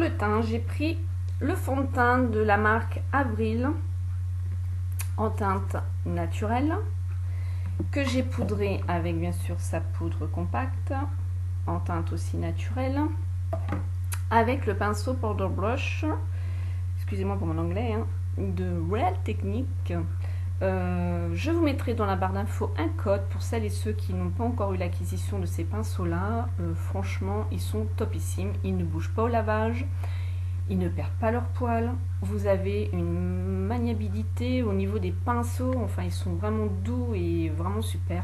le teint, j'ai pris le fond de teint de la marque Avril en teinte naturelle que j'ai poudré avec bien sûr sa poudre compacte en teinte aussi naturelle avec le pinceau Powder Brush, excusez-moi pour mon anglais, hein, de Real Technique. Je vous mettrai dans la barre d'infos un code pour celles et ceux qui n'ont pas encore eu l'acquisition de ces pinceaux là. Franchement ils sont topissimes, ils ne bougent pas au lavage, ils ne perdent pas leur poil, vous avez une maniabilité au niveau des pinceaux, enfin ils sont vraiment doux et vraiment super.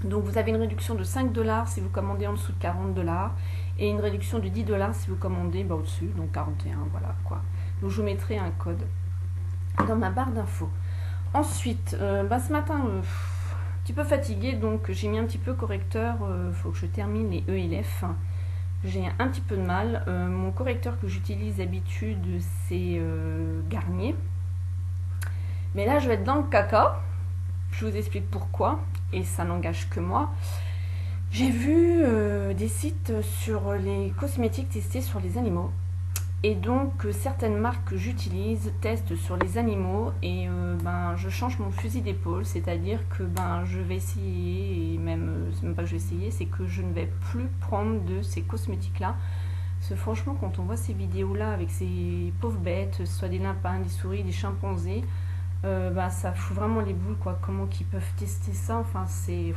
Donc vous avez une réduction de 5 $ si vous commandez en dessous de 40 $ et une réduction de 10 $ si vous commandez au-dessus, donc 41, voilà quoi. Donc je vous mettrai un code dans ma barre d'infos. Ensuite, ce matin, un petit peu fatiguée, donc j'ai mis un petit peu correcteur, faut que je termine les E et les F. J'ai un petit peu de mal. Mon correcteur que j'utilise d'habitude, c'est Garnier. Mais là, je vais être dans le caca. Je vous explique pourquoi, et ça n'engage que moi. J'ai vu des sites sur les cosmétiques testés sur les animaux. Et donc certaines marques que j'utilise testent sur les animaux et je change mon fusil d'épaule, c'est-à-dire que je vais essayer, et même c'est même pas que je vais essayer, c'est que je ne vais plus prendre de ces cosmétiques là. Parce que franchement quand on voit ces vidéos là avec ces pauvres bêtes, soit des lapins, des souris, des chimpanzés, ça fout vraiment les boules quoi, comment qu'ils peuvent tester ça, enfin c'est...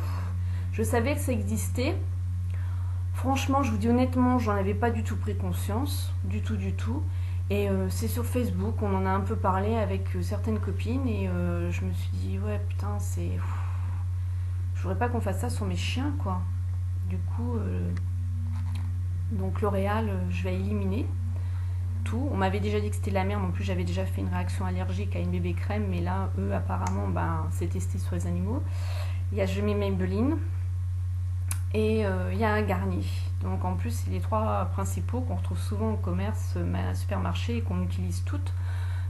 Je savais que ça existait. Franchement, je vous dis honnêtement, j'en avais pas du tout pris conscience, du tout. Et c'est sur Facebook, on en a un peu parlé avec certaines copines et je me suis dit, ouais putain, c'est... Je voudrais pas qu'on fasse ça sur mes chiens, quoi. Du coup, donc L'Oréal, je vais éliminer tout. On m'avait déjà dit que c'était de la merde, en plus j'avais déjà fait une réaction allergique à une bébé crème, mais là, eux, apparemment, c'est testé sur les animaux. Il y a Je mets Maybelline. Et il y a un Garnier. Donc en plus, c'est les trois principaux qu'on retrouve souvent au commerce, supermarché et qu'on utilise toutes.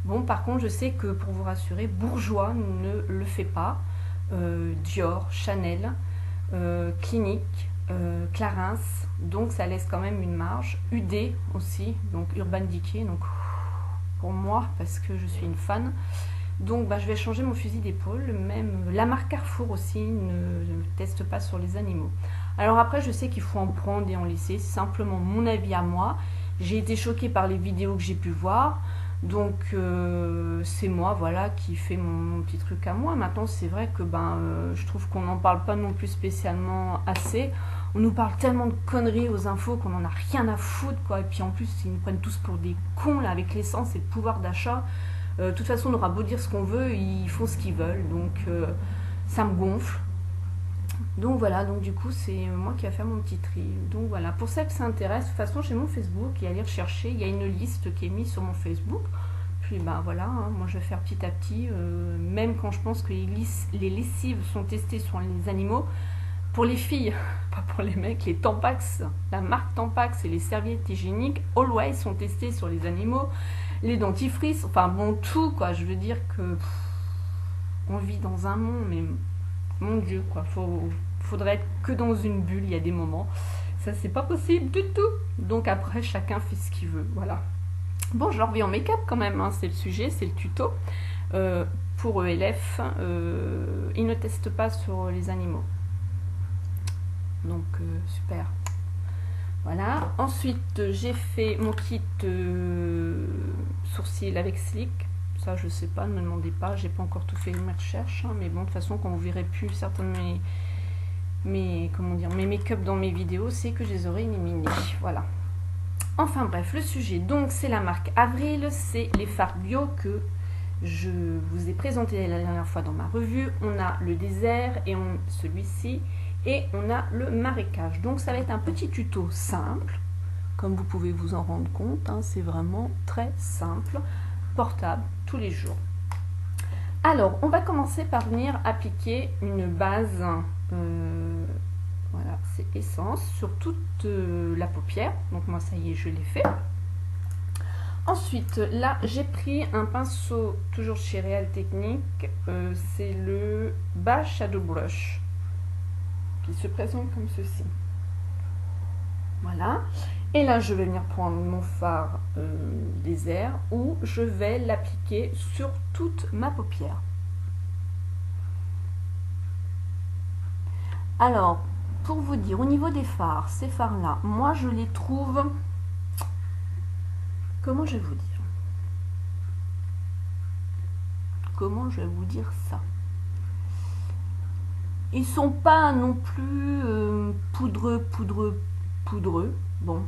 Bon, par contre, je sais que pour vous rassurer, Bourjois ne le fait pas. Dior, Chanel, Clinique, Clarins. Donc ça laisse quand même une marge. UD aussi, donc Urban Decay. Donc pour moi, parce que je suis une fan. Donc je vais changer mon fusil d'épaule. Même la marque Carrefour aussi ne teste pas sur les animaux. Alors après, je sais qu'il faut en prendre et en laisser, c'est simplement mon avis à moi. J'ai été choquée par les vidéos que j'ai pu voir, donc c'est moi, voilà, qui fait mon petit truc à moi. Maintenant, c'est vrai que je trouve qu'on n'en parle pas non plus spécialement assez. On nous parle tellement de conneries aux infos qu'on n'en a rien à foutre, quoi. Et puis en plus, ils nous prennent tous pour des cons, là, avec l'essence et le pouvoir d'achat. De toute façon, on aura beau dire ce qu'on veut, ils font ce qu'ils veulent, donc ça me gonfle. Donc voilà, donc du coup c'est moi qui vais faire mon petit tri. Donc voilà, pour celles que ça intéresse, de toute façon j'ai mon Facebook et aller rechercher, il y a une liste qui est mise sur mon Facebook. Puis voilà, hein, moi je vais faire petit à petit, même quand je pense que les lessives sont testées sur les animaux, pour les filles, pas pour les mecs, les Tampax, la marque Tampax et les serviettes hygiéniques Always sont testées sur les animaux, les dentifrices, enfin bon tout quoi, je veux dire que on vit dans un monde, mais mon Dieu quoi, faudrait être que dans une bulle, il y a des moments, ça c'est pas possible du tout, donc après chacun fait ce qu'il veut, voilà. Bon, je reviens en make-up quand même, hein, c'est le sujet, c'est le tuto. Pour ELF, ils ne testent pas sur les animaux. Donc, super. Voilà. Ensuite, j'ai fait mon kit sourcils avec Slick. Ça, je sais pas, ne me demandez pas, j'ai pas encore tout fait mes recherches. Hein, mais bon, de toute façon, quand vous verrez plus certains de mes make-up dans mes vidéos, c'est que je les aurai éliminés. Voilà. Enfin bref, le sujet, donc c'est la marque Avril, c'est les fards bio que je vous ai présenté la dernière fois dans ma revue. On a le désert et celui-ci, et on a le marécage. Donc ça va être un petit tuto simple, comme vous pouvez vous en rendre compte, hein, c'est vraiment très simple, portable tous les jours. Alors, on va commencer par venir appliquer une base, voilà, c'est Essence, sur toute la paupière. Donc moi, ça y est, je l'ai fait. Ensuite, là, j'ai pris un pinceau, toujours chez Real Technique, c'est le Bas Shadow Brush, qui se présente comme ceci. Voilà. Et là, je vais venir prendre mon fard désert où je vais l'appliquer sur toute ma paupière. Alors, pour vous dire, au niveau des fards, ces fards-là, moi je les trouve... Comment je vais vous dire? Comment je vais vous dire ça? Ils sont pas non plus poudreux. Bon,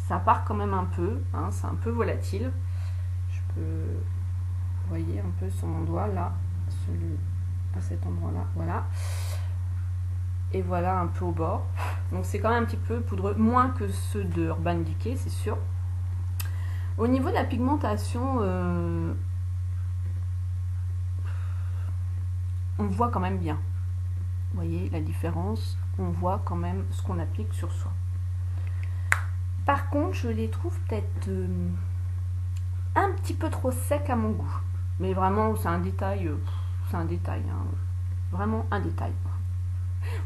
ça part quand même un peu, hein, c'est un peu volatile. Je peux, vous voyez un peu sur mon doigt là, celui à cet endroit-là, voilà. Et voilà un peu au bord. Donc c'est quand même un petit peu poudreux, moins que ceux de Urban Decay, c'est sûr. Au niveau de la pigmentation, on voit quand même bien. Vous voyez la différence, on voit quand même ce qu'on applique sur soi. Par contre, je les trouve peut-être un petit peu trop secs à mon goût. Mais vraiment, c'est un détail, hein. Vraiment un détail.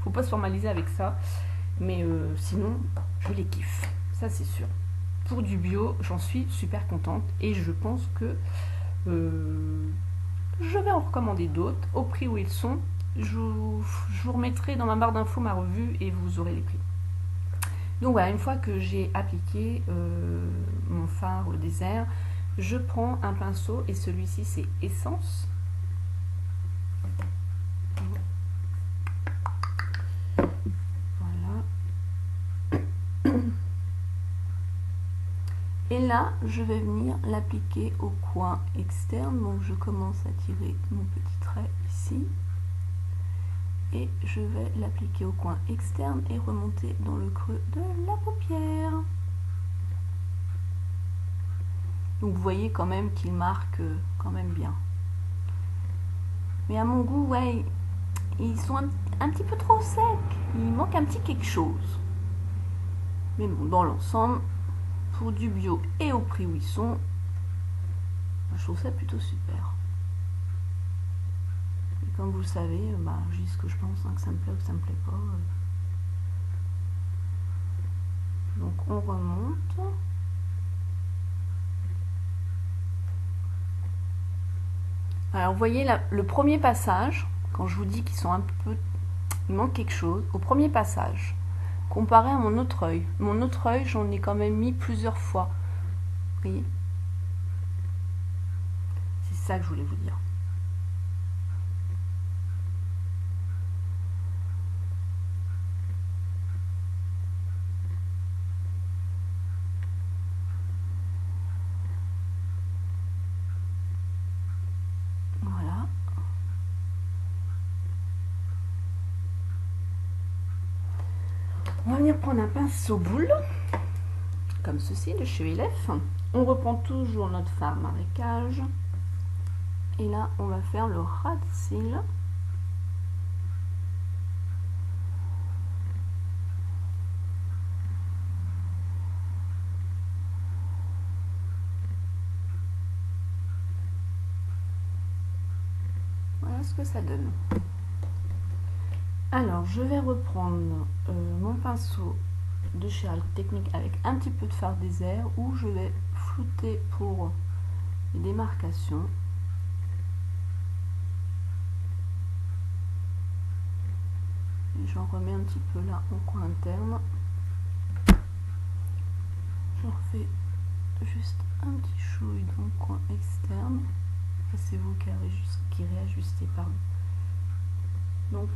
Faut pas se formaliser avec ça, mais sinon, je les kiffe, ça c'est sûr. Pour du bio, j'en suis super contente et je pense que je vais en recommander d'autres au prix où ils sont. Je vous remettrai dans ma barre d'infos ma revue et vous aurez les prix. Donc voilà, une fois que j'ai appliqué mon fard au désert, je prends un pinceau et celui-ci c'est Essence. Voilà. Et là, je vais venir l'appliquer au coin externe. Donc je commence à tirer mon petit trait ici. Et je vais l'appliquer au coin externe et remonter dans le creux de la paupière. Donc vous voyez quand même qu'il marque quand même bien. Mais à mon goût, ouais, ils sont un petit peu trop secs. Il manque un petit quelque chose. Mais bon, dans l'ensemble, pour du bio et au prix où ils sont, je trouve ça plutôt super. Et comme vous le savez, je dis ce que je pense, hein, que ça me plaît ou que ça me plaît pas. Donc on remonte. Alors vous voyez là, le premier passage, quand je vous dis qu'ils sont un peu... Il manque quelque chose. Au premier passage, comparé à mon autre œil. Mon autre œil, j'en ai quand même mis plusieurs fois. Vous voyez? C'est ça que je voulais vous dire. Voilà. On va venir prendre un pinceau boule, comme ceci, de chez Elef. On reprend toujours notre fard marécage. Et là, on va faire le ras de cils. Voilà ce que ça donne. Alors, je vais reprendre mon pinceau de chez Alp Technique avec un petit peu de fard désert où je vais flouter pour les démarcations. Et j'en remets un petit peu là au coin interne. Je refais juste un petit chouille dans le coin externe. C'est vous qui réajustez, pardon. Donc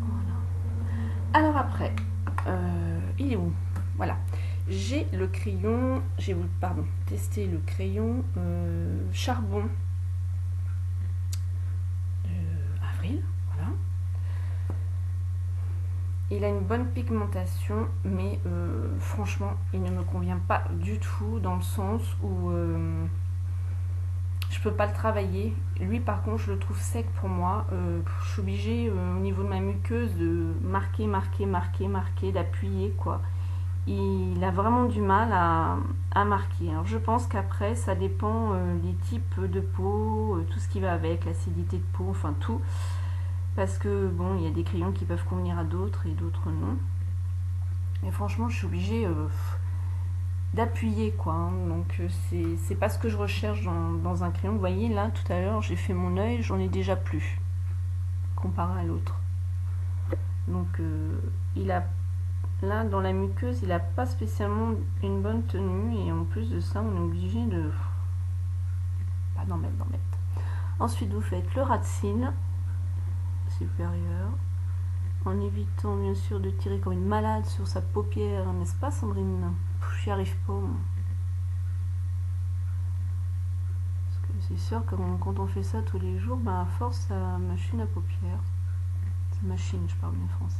voilà. Alors après, il est où? Voilà. J'ai le crayon, j'ai testé le crayon charbon avril. Voilà. Il a une bonne pigmentation, mais franchement, il ne me convient pas du tout dans le sens où je peux pas le travailler. Lui, par contre, je le trouve sec pour moi. Je suis obligée, au niveau de ma muqueuse, de marquer, d'appuyer, quoi. Il a vraiment du mal à marquer. Alors, je pense qu'après, ça dépend des types de peau, tout ce qui va avec, l'acidité de peau, enfin tout. Parce que, bon, il y a des crayons qui peuvent convenir à d'autres et d'autres non. Mais franchement, je suis obligée d'appuyer, quoi. Hein. Donc, c'est pas ce que je recherche dans un crayon. Vous voyez, là, tout à l'heure, j'ai fait mon œil, j'en ai déjà plus, comparé à l'autre. Donc, il a là, dans la muqueuse, il n'a pas spécialement une bonne tenue. Et en plus de ça, on est obligé de... pas d'en mettre. Ensuite, vous faites le ras de cils supérieur, en évitant bien sûr de tirer comme une malade sur sa paupière, n'est-ce pas Sandrine? J'y arrive pas. Parce que c'est sûr que quand on fait ça tous les jours, ben à force, ça machine à paupières. Ça machine, je parle bien français.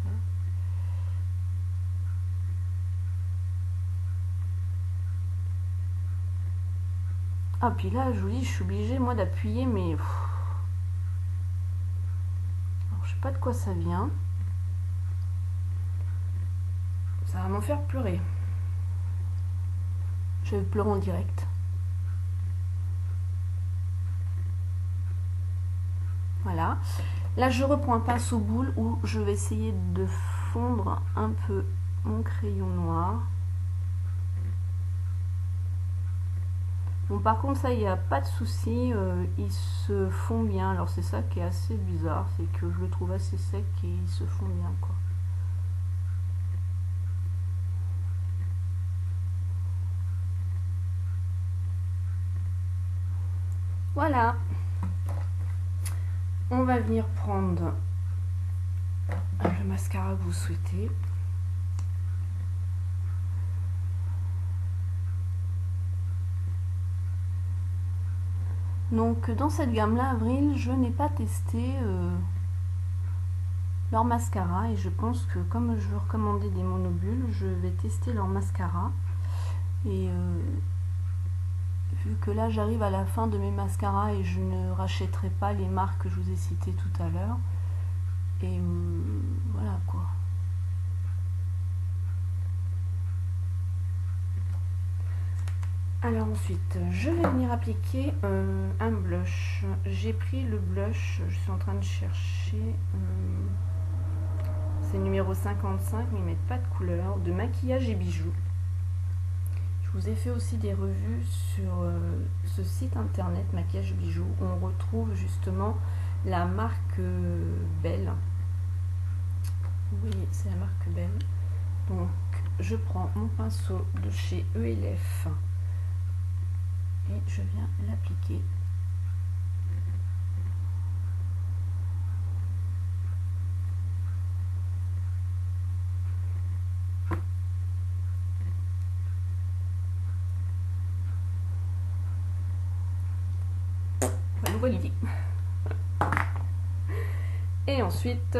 Ah, puis là, je vous dis, je suis obligée, moi, d'appuyer, mais... Alors, je sais pas de quoi ça vient. Ça va m'en faire pleurer. Je vais pleurer en direct. Voilà. Là, je reprends un pinceau boule où je vais essayer de fondre un peu mon crayon noir. Bon, par contre, ça, il n'y a pas de souci, il se fond bien. Alors, c'est ça qui est assez bizarre, c'est que je le trouve assez sec et il se fond bien, quoi. Voilà. On va venir prendre le mascara que vous souhaitez. Donc dans cette gamme-là, Avril, je n'ai pas testé leur mascara et je pense que comme je veux recommander des monobules, je vais tester leur mascara. Et vu que là j'arrive à la fin de mes mascaras et je ne rachèterai pas les marques que je vous ai citées tout à l'heure. Et voilà quoi. Alors ensuite, je vais venir appliquer un blush. J'ai pris le blush, je suis en train de chercher, c'est numéro 55, mais ils mettent pas de couleur, de Maquillage et Bijoux. Je vous ai fait aussi des revues sur ce site internet Maquillage et Bijoux, où on retrouve justement la marque Belle. Oui, c'est la marque Belle. Donc je prends mon pinceau de chez ELF. Et je viens l'appliquer. Voilà, voilà. Et ensuite,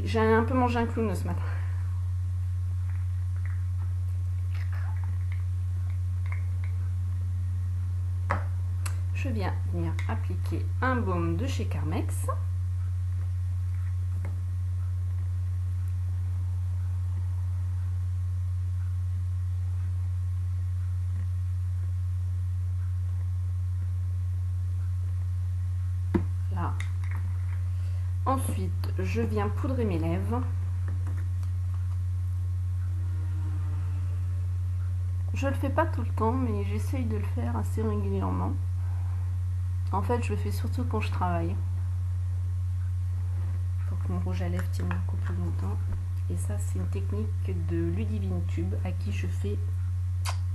j'ai un peu mangé un clown ce matin. Je viens venir appliquer un baume de chez Carmex. Là. Ensuite, je viens poudrer mes lèvres. Je le fais pas tout le temps, mais j'essaye de le faire assez régulièrement. En fait, je le fais surtout quand je travaille. Pour que mon rouge à lèvres tienne beaucoup plus longtemps. Et ça, c'est une technique de Ludivine Tube, à qui je fais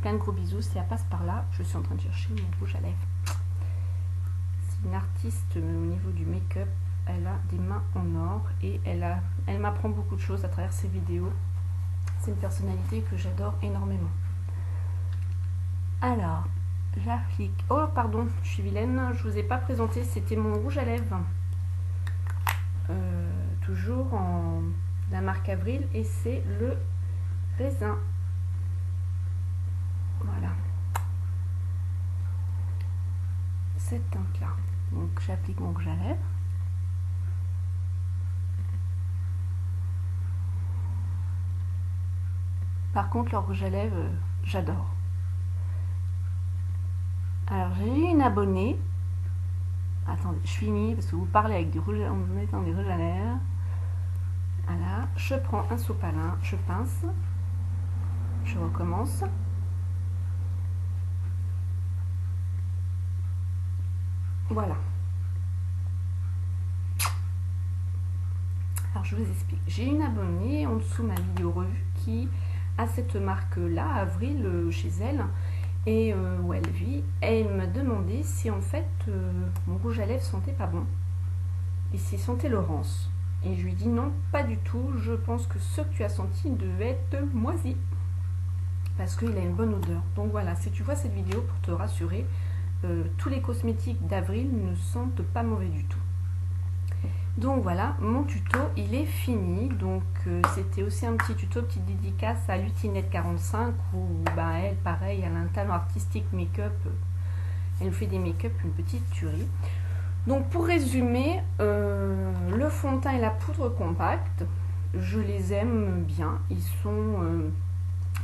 plein de gros bisous. Si elle passe par là, je suis en train de chercher mon rouge à lèvres. C'est une artiste au niveau du make-up. Elle a des mains en or et elle m'apprend beaucoup de choses à travers ses vidéos. C'est une personnalité que j'adore énormément. Alors, j'applique... Oh, pardon, je suis vilaine, je vous ai pas présenté, c'était mon rouge à lèvres. Toujours en la marque Avril et c'est le raisin. Voilà. Cette teinte là. Donc j'applique mon rouge à lèvres. Par contre, le rouge à lèvres, j'adore. Alors, j'ai une abonnée. Attendez, je finis parce que vous parlez avec du rouge en mettant des rouges à lèvres. Voilà, je prends un sopalin, je pince. Je recommence. Voilà. Alors je vous explique. J'ai une abonnée en dessous ma vidéo revue qui a cette marque-là, Avril, chez elle, et où elle vit. Et elle me demandait si en fait mon rouge à lèvres sentait pas bon. Et s'il sentait Laurence. Et je lui dis non, pas du tout. Je pense que ce que tu as senti devait être moisi. Parce qu'il a une bonne odeur. Donc voilà, si tu vois cette vidéo, pour te rassurer, tous les cosmétiques d'Avril ne sentent pas mauvais du tout. Donc voilà, mon tuto il est fini. Donc c'était aussi un petit tuto, petite dédicace à Lutinette45 où bah, elle pareil, elle a un talent artistique make-up, elle fait des make-up une petite tuerie. Donc pour résumer, le fond de teint et la poudre compacte, je les aime bien, ils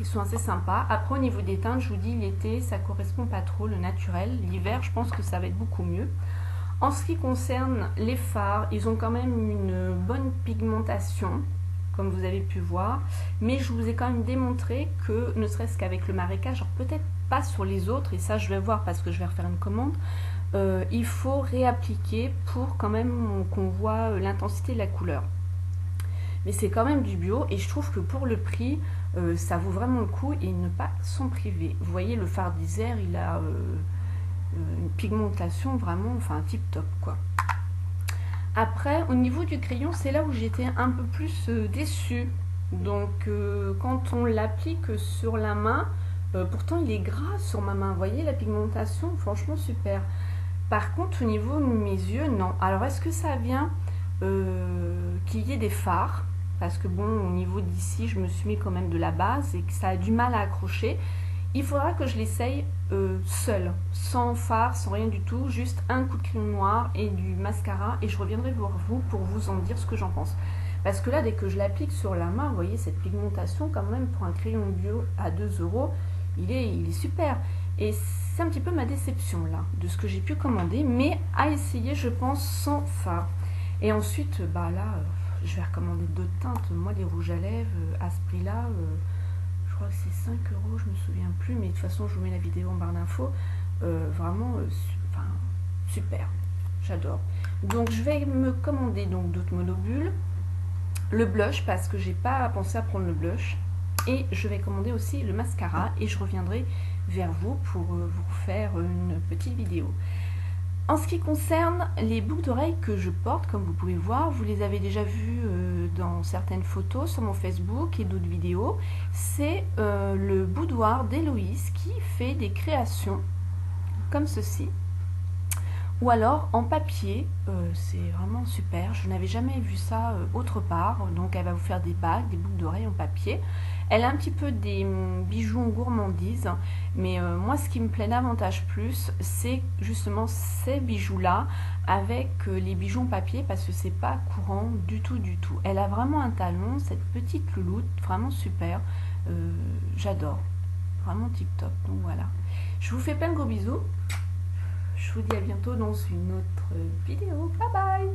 sont assez sympas. Après au niveau des teintes, je vous dis l'été ça correspond pas trop, le naturel. L'hiver je pense que ça va être beaucoup mieux. En ce qui concerne les fards, ils ont quand même une bonne pigmentation, comme vous avez pu voir. Mais je vous ai quand même démontré que, ne serait-ce qu'avec le marécage, alors peut-être pas sur les autres, et ça je vais voir parce que je vais refaire une commande, il faut réappliquer pour quand même qu'on voit l'intensité de la couleur. Mais c'est quand même du bio et je trouve que pour le prix, ça vaut vraiment le coup et ne pas s'en priver. Vous voyez, le fard d'Isère, il a une pigmentation vraiment, enfin tip top quoi. Après, au niveau du crayon, c'est là où j'étais un peu plus déçue. Donc, quand on l'applique sur la main, pourtant il est gras sur ma main. Vous voyez la pigmentation, franchement super. Par contre, au niveau de mes yeux, non. Alors, est-ce que ça vient qu'il y ait des fards? Parce que bon, au niveau d'ici, je me suis mis quand même de la base et que ça a du mal à accrocher. Il faudra que je l'essaye seule, sans fard, sans rien du tout, juste un coup de crayon noir et du mascara et je reviendrai voir vous pour vous en dire ce que j'en pense. Parce que là, dès que je l'applique sur la main, vous voyez cette pigmentation quand même pour un crayon bio à 2 €, il est super. Et c'est un petit peu ma déception là, de ce que j'ai pu commander, mais à essayer je pense sans fard. Et ensuite, bah là, je vais recommander d'autres teintes. Moi, les rouges à lèvres, à ce prix-là, je crois que c'est 5 €, je me souviens plus, mais de toute façon je vous mets la vidéo en barre d'infos. Vraiment enfin, super, j'adore. Donc je vais me commander donc d'autres monobules, le blush parce que j'ai pas pensé à prendre le blush, et je vais commander aussi le mascara et je reviendrai vers vous pour vous faire une petite vidéo. En ce qui concerne les boucles d'oreilles que je porte, comme vous pouvez voir, vous les avez déjà vues dans certaines photos sur mon Facebook et d'autres vidéos, c'est le boudoir d'Héloïse qui fait des créations comme ceci. Ou alors en papier, c'est vraiment super, je n'avais jamais vu ça autre part. Donc elle va vous faire des bagues, des boucles d'oreilles en papier. Elle a un petit peu des bijoux en gourmandise, mais moi ce qui me plaît davantage plus, c'est justement ces bijoux là avec les bijoux en papier, parce que c'est pas courant du tout du tout. Elle a vraiment un talon, cette petite louloute, vraiment super, j'adore, vraiment tip top. Donc voilà, je vous fais plein de gros bisous. Je vous dis à bientôt dans une autre vidéo. Bye bye!